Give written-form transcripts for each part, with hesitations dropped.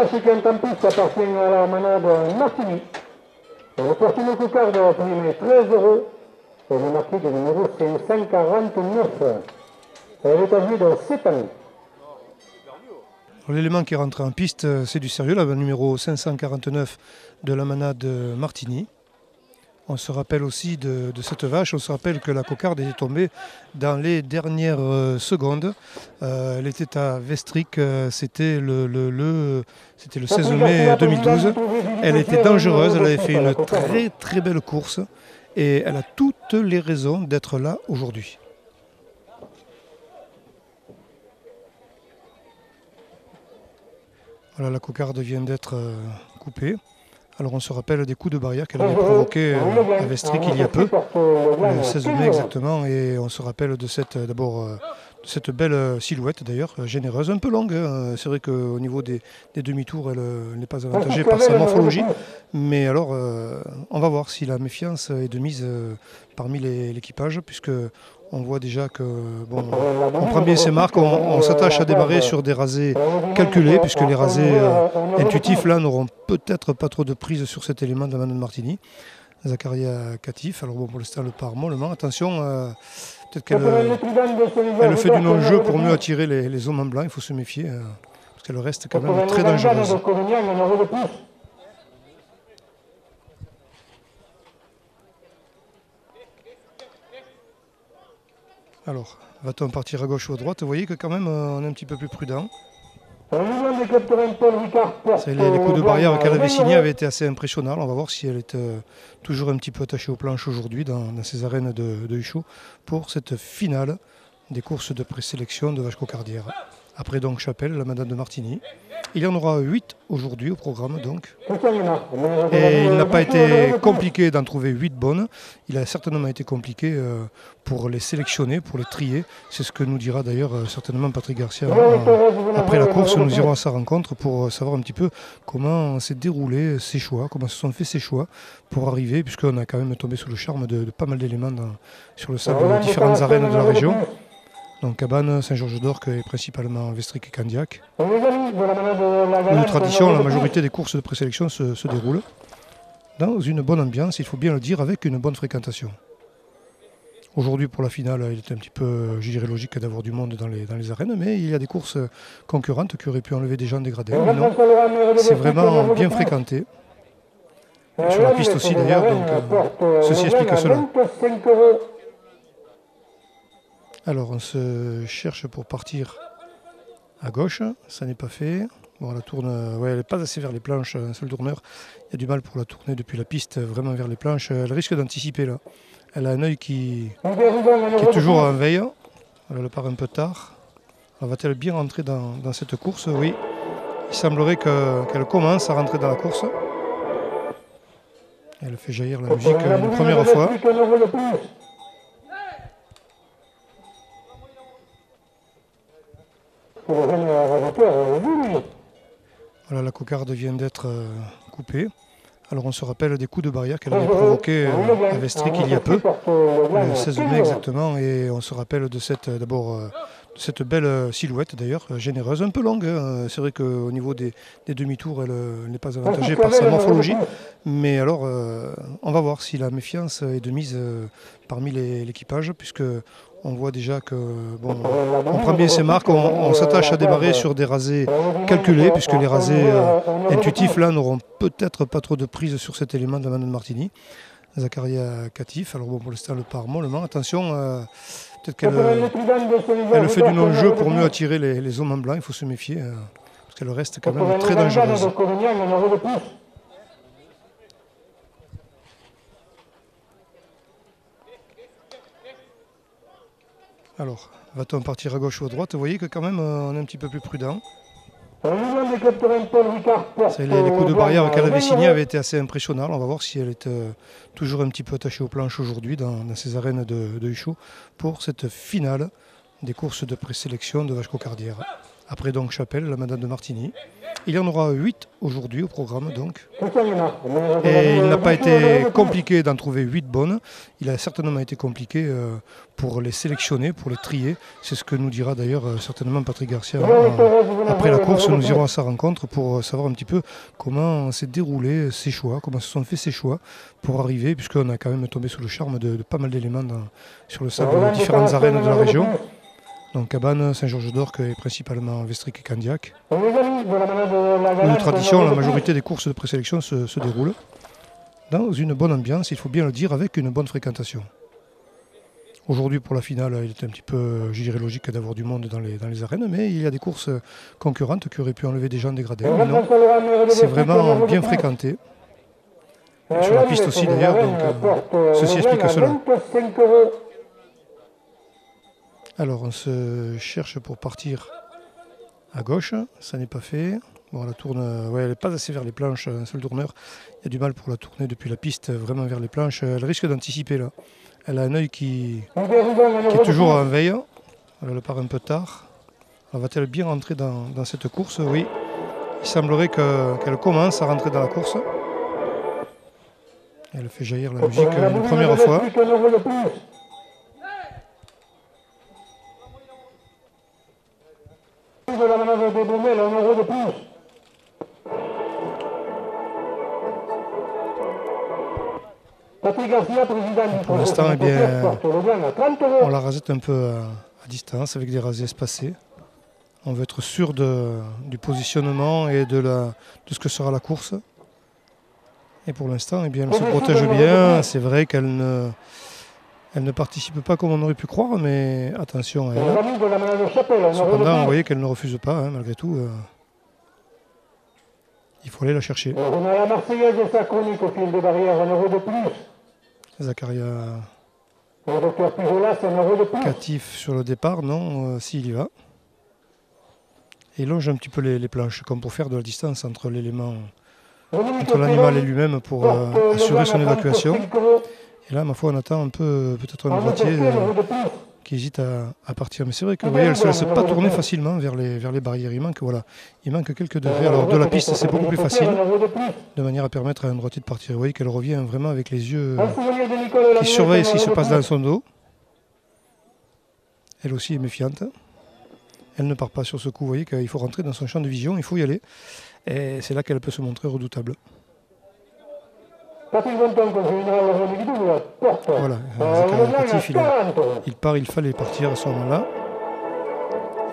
vache qui est en piste appartient à la manade Martini. Le Portino Cocarde a primé 13 €. Et le marqué de numéro 549. Elle est âgée de 7 ans. L'élément qui est rentré en piste, c'est du sérieux, le numéro 549 de la manade Martini. On se rappelle aussi de cette vache, on se rappelle que la cocarde est tombée dans les dernières secondes. Elle était à Vestric, c'était le 16 mai 2012. Elle était dangereuse, elle avait fait une très très belle course et elle a toutes les raisons d'être là aujourd'hui. Voilà, la cocarde vient d'être coupée. Alors on se rappelle des coups de barrière qu'elle avait provoqués à Vestric il y a peu, le 16 mai exactement, et on se rappelle de cette belle silhouette d'ailleurs, généreuse, un peu longue. Hein. C'est vrai qu'au niveau des demi-tours, elle n'est pas avantagée par sa morphologie, mais alors on va voir si la méfiance est de mise parmi l'équipage, puisque on voit déjà que, bon, on prend bien ses marques, on s'attache à démarrer sur des rasés calculés, puisque les rasés intuitifs là n'auront peut-être pas trop de prise sur cet élément de la manade Martini. Zakaria Katif, alors bon, pour l'instant elle part mollement. Attention, peut-être qu'elle fait du non-jeu pour mieux attirer les hommes en blanc, il faut se méfier, parce qu'elle reste quand même très dangereuse. Alors, va-t-on partir à gauche ou à droite? Vous voyez que quand même on est un petit peu plus prudent. Les coups de barrière qu'elle avait signés avaient été assez impressionnants. On va voir si elle est toujours un petit peu attachée aux planches aujourd'hui dans ces arènes de Huchot pour cette finale des courses de présélection de vaches cocardières. Après donc Chapelle, la manade de Martini. Il y en aura 8 aujourd'hui au programme donc. Et il n'a pas été compliqué d'en trouver 8 bonnes. Il a certainement été compliqué pour les sélectionner, pour les trier. C'est ce que nous dira d'ailleurs certainement Patrick Garcia. Après la course, nous irons à sa rencontre pour savoir un petit peu comment s'est déroulé ses choix, comment se sont faits ses choix pour arriver, puisqu'on a quand même tombé sous le charme de pas mal d'éléments sur le sable de différentes arènes de la région. Donc Cabane, Saint-Georges-d'Orque et principalement Vestric et Candiac. Une tradition, la majorité des courses de présélection se déroulent dans une bonne ambiance, il faut bien le dire, avec une bonne fréquentation. Aujourd'hui pour la finale, il est un petit peu, je dirais, logique d'avoir du monde dans les arènes, mais il y a des courses concurrentes qui auraient pu enlever des gens des gradins. Mais non, c'est vraiment bien fréquenté. Et sur la piste aussi d'ailleurs, donc ceci explique cela. Alors on se cherche pour partir à gauche, ça n'est pas fait. Bon, elle tourne, ouais, elle n'est pas assez vers les planches, un seul tourneur. Il y a du mal pour la tourner depuis la piste vraiment vers les planches. Elle risque d'anticiper là. Elle a un œil qui est toujours en veille. Elle part un peu tard. Alors, va-t-elle bien rentrer dans cette course? Oui. Il semblerait qu'elle commence à rentrer dans la course. Elle fait jaillir la musique une première fois. Voilà, la cocarde vient d'être coupée. Alors on se rappelle des coups de barrière qu'elle avait provoqués à Vestric il y a peu, le 16 mai exactement, et on se rappelle de cette belle silhouette d'ailleurs, généreuse, un peu longue. Hein. C'est vrai qu'au niveau des demi-tours, elle n'est pas avantagée par sa morphologie, mais alors on va voir si la méfiance est de mise parmi l'équipage, puisque on voit déjà que, bon, on prend bien ses marques, on s'attache à démarrer sur des rasés calculés, puisque les rasés intuitifs là n'auront peut-être pas trop de prise sur cet élément de la manade Martini. Zakaria Katif, alors bon, pour l'instant elle part mollement. Attention, peut-être qu'elle fait du non-jeu pour mieux attirer les hommes en blanc, il faut se méfier, parce qu'elle reste quand même très dangereuse. Alors, va-t-on partir à gauche ou à droite? Vous voyez que quand même on est un petit peu plus prudent. Les coups de barrière qu'elle avait signés avaient été assez impressionnants. On va voir si elle est toujours un petit peu attachée aux planches aujourd'hui dans ces arènes de Huchot pour cette finale des courses de présélection de vaches cocardières. Après donc Chapelle, la Madame de Martigny. Il y en aura 8 aujourd'hui au programme donc. Et il n'a pas été compliqué d'en trouver 8 bonnes. Il a certainement été compliqué pour les sélectionner, pour les trier. C'est ce que nous dira d'ailleurs certainement Patrick Garcia. Après la course, nous irons à sa rencontre pour savoir un petit peu comment s'est déroulé ses choix, comment se sont faits ses choix pour arriver, puisqu'on a quand même tombé sous le charme de pas mal d'éléments sur le sable de différentes arènes de la région. Donc Cabannes, Saint-Georges-d'Orc et principalement Vestric et Candiac. De tradition, la majorité des courses de présélection se déroulent dans une bonne ambiance, il faut bien le dire, avec une bonne fréquentation. Aujourd'hui pour la finale, il est un petit peu, je dirais, logique d'avoir du monde dans les arènes, mais il y a des courses concurrentes qui auraient pu enlever des gens des gradins. Mais non, c'est vraiment bien fréquenté. Et sur la piste aussi d'ailleurs, donc ceci explique cela. Alors on se cherche pour partir à gauche, ça n'est pas fait. Bon, la tourne, ouais, elle n'est pas assez vers les planches, un seul tourneur. Il y a du mal pour la tourner depuis la piste vraiment vers les planches. Elle risque d'anticiper là. Elle a un œil qui est toujours en veille. Elle part un peu tard. Alors, va-t-elle bien rentrer dans cette course? Oui. Il semblerait qu'elle commence à rentrer dans la course. Elle fait jaillir la musique une première fois. Pour l'instant, eh bien, on la rasette un peu à distance avec des rasés espacés. On veut être sûr du positionnement et de ce que sera la course. Et pour l'instant, eh bien, elle se protège bien. C'est vrai qu'elle ne participe pas comme on aurait pu croire, mais attention à elle. Cependant, vous voyez qu'elle ne refuse pas, hein, malgré tout. Il faut aller la chercher. On a la Marseillaise et sa chronique au fil des barrières, 1 euro de plus. Zakaria Le docteur Pujolas, 1 euro de plus. Catif sur le départ, non, s'il y va. Et il longe un petit peu les planches, comme pour faire de la distance entre l'élément, entre l'animal et lui-même pour assurer son évacuation. Et là, ma foi, on attend un peu, peut-être un droitier qui hésite à partir. Mais c'est vrai que vous voyez, elle ne se laisse pas tourner facilement vers les barrières. Il manque quelques degrés. Alors de la piste, c'est beaucoup plus facile, de manière à permettre à un droitier de partir. Vous voyez qu'elle revient vraiment avec les yeux qui surveillent ce qui se passe dans son dos. Elle aussi est méfiante. Elle ne part pas sur ce coup. Vous voyez qu'il faut rentrer dans son champ de vision, il faut y aller. Et c'est là qu'elle peut se montrer redoutable. Voilà, Catif, il part, il fallait partir à ce moment-là.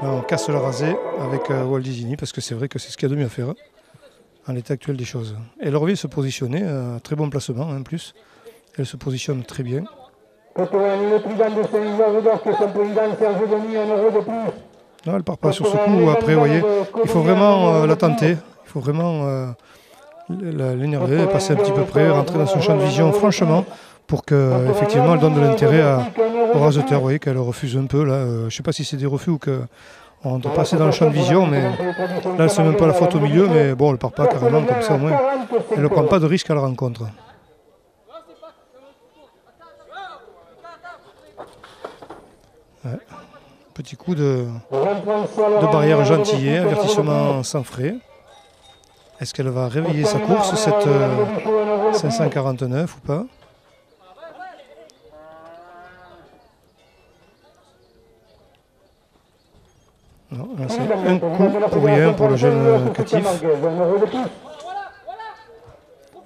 Là, on casse la rasée avec Walt Disney, parce que c'est vrai que c'est ce qu'il y a de mieux à faire en l'état actuel des choses. Elle revient se positionner, très bon placement en plus. Elle se positionne très bien. Non, elle ne part pas sur ce coup. Après, vous voyez, il faut vraiment la tenter. Il faut vraiment l'énerver, passer un petit peu près, rentrer dans son champ de vision franchement pour qu'effectivement elle donne de l'intérêt au raseteur. Vous voyez qu'elle refuse un peu là. Je ne sais pas si c'est des refus ou qu'on doit passer dans le champ de vision, mais là elle ne se met même pas la faute au milieu, mais bon, elle ne part pas carrément comme ça au moins. Elle ne prend pas de risque à la rencontre. Ouais. Petit coup de barrière gentillée, avertissement sans frais. Est-ce qu'elle va réveiller sa course, cette 549 ou pas? Non, c'est un coup pour rien pour le jeune Catif.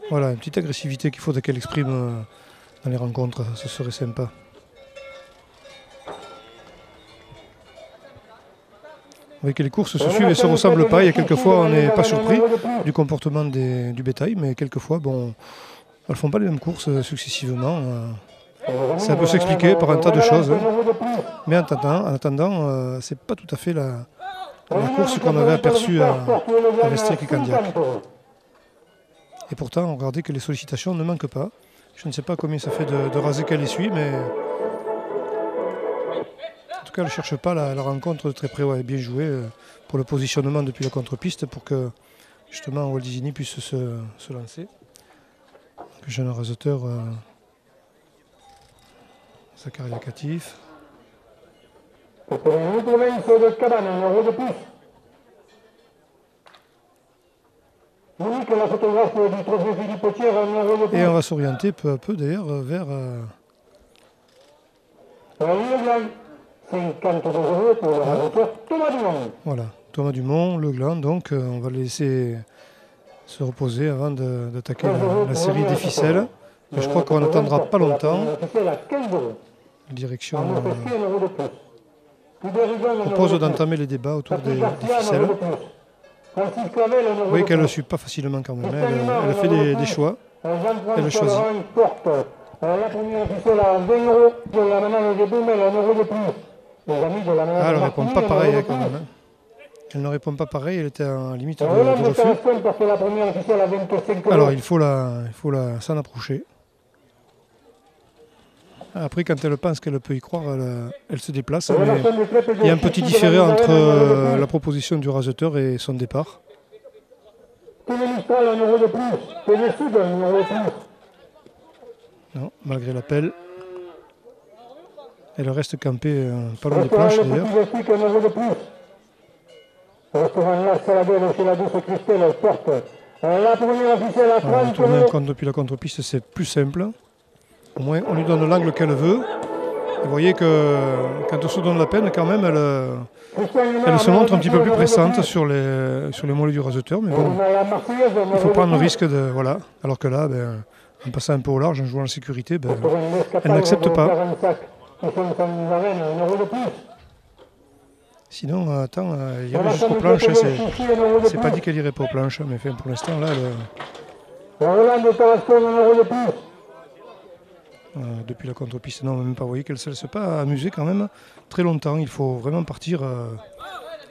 Voilà, une petite agressivité qu'il faut qu'elle exprime dans les rencontres, ce serait sympa. Vous voyez que les courses se suivent et ne se ressemblent pas. Il y a quelques fois, on n'est pas surpris du comportement du bétail, mais quelquefois, bon, elles ne font pas les mêmes courses successivement. Ça peut s'expliquer par un tas de choses. Mais en attendant, ce n'est pas tout à fait la course qu'on avait aperçue à Vestric et Candiac. Et pourtant, regardez que les sollicitations ne manquent pas. Je ne sais pas combien ça fait de rasés qu'elle essuie, mais en tout cas, elle ne cherche pas la rencontre de très près. Ouais, bien joué pour le positionnement depuis la contre-piste pour que justement Walt Disney puisse se lancer. Le jeune raseteur Zakaria Catif. De Cabannes, 1 euro de plus. Monique, la photographe du trophée Philippe Thiers, un euro de plus. Et on va s'orienter peu à peu d'ailleurs vers... Le Gland, 52 euros pour le raseteur Thomas Dumont. Voilà, Thomas Dumont, Le Gland, donc on va le laisser se reposer avant d'attaquer la série des ficelles. Et je crois qu'on n'attendra pas longtemps. Direction propose d'entamer les débats autour des ficelles. Vous voyez qu'elle ne suit pas facilement quand même. Elle fait des choix. Elle choisit. La première ficelle à 20 euros. La manane de Boumel, 1 euro de plus. Elle ne répond pas pareil quand même. Elle ne répond pas pareil, elle était en limite de refus. Alors il faut s'en approcher. Après, quand elle pense qu'elle peut y croire, elle se déplace. Mais il y a un petit différé entre la proposition du raseteur et son départ. Non, malgré l'appel. Elle reste campée pas loin des planches d'ailleurs. Tourner un compte depuis la contre-piste, c'est plus simple. Au moins, on lui donne l'angle qu'elle veut. Vous voyez que quand on se donne la peine, quand même, elle se montre un petit peu plus pressante sur les mollets du raseteur. Mais bon, il faut prendre le risque de... Voilà. Alors que là, en passant un peu au large, en jouant en sécurité, elle n'accepte pas. Sinon, attends, il irait jusqu'aux planches. C'est pas dit qu'elle irait pas aux planches, mais enfin, pour l'instant, là, depuis la contre-piste, non, même pas. Vous voyez qu'elle ne se laisse pas amuser quand même très longtemps. Il faut vraiment partir.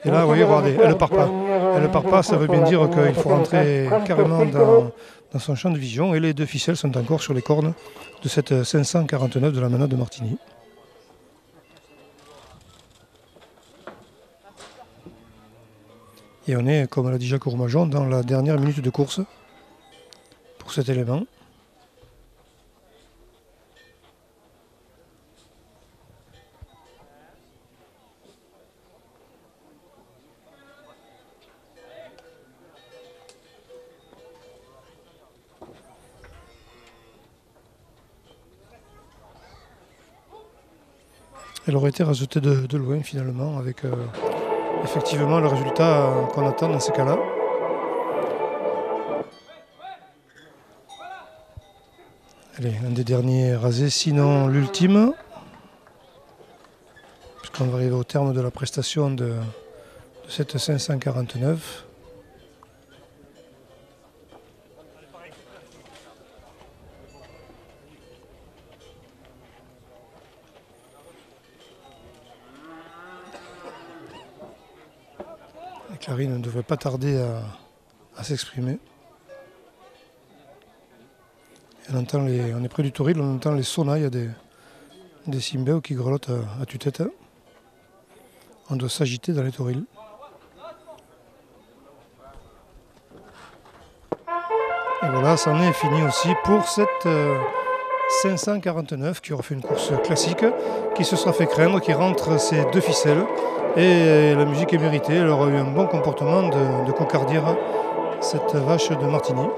Et là, vous voyez, regardez, elle ne part pas. Elle ne part pas, ça veut bien dire qu'il faut rentrer carrément dans son champ de vision. Et les deux ficelles sont encore sur les cornes de cette 549 de la manade de Martigny. Et on est, comme l'a dit Jacques Ourmajon, dans la dernière minute de course pour cet élément. Elle aurait été rajoutée de loin finalement avec effectivement le résultat qu'on attend dans ces cas-là. Allez, un des derniers rasés, sinon l'ultime. Puisqu'on va arriver au terme de la prestation de cette 549. Clarine ne devrait pas tarder à s'exprimer. On est près du toril, on entend les sonas, il y a des cymbales qui grelottent à tue-tête. On doit s'agiter dans les torils. Et voilà, c'en est fini aussi pour cette 549 qui aura fait une course classique, qui se sera fait craindre, qui rentre ses deux ficelles. Et la musique est méritée, elle aura eu un bon comportement de cocardir cette vache de Martigny.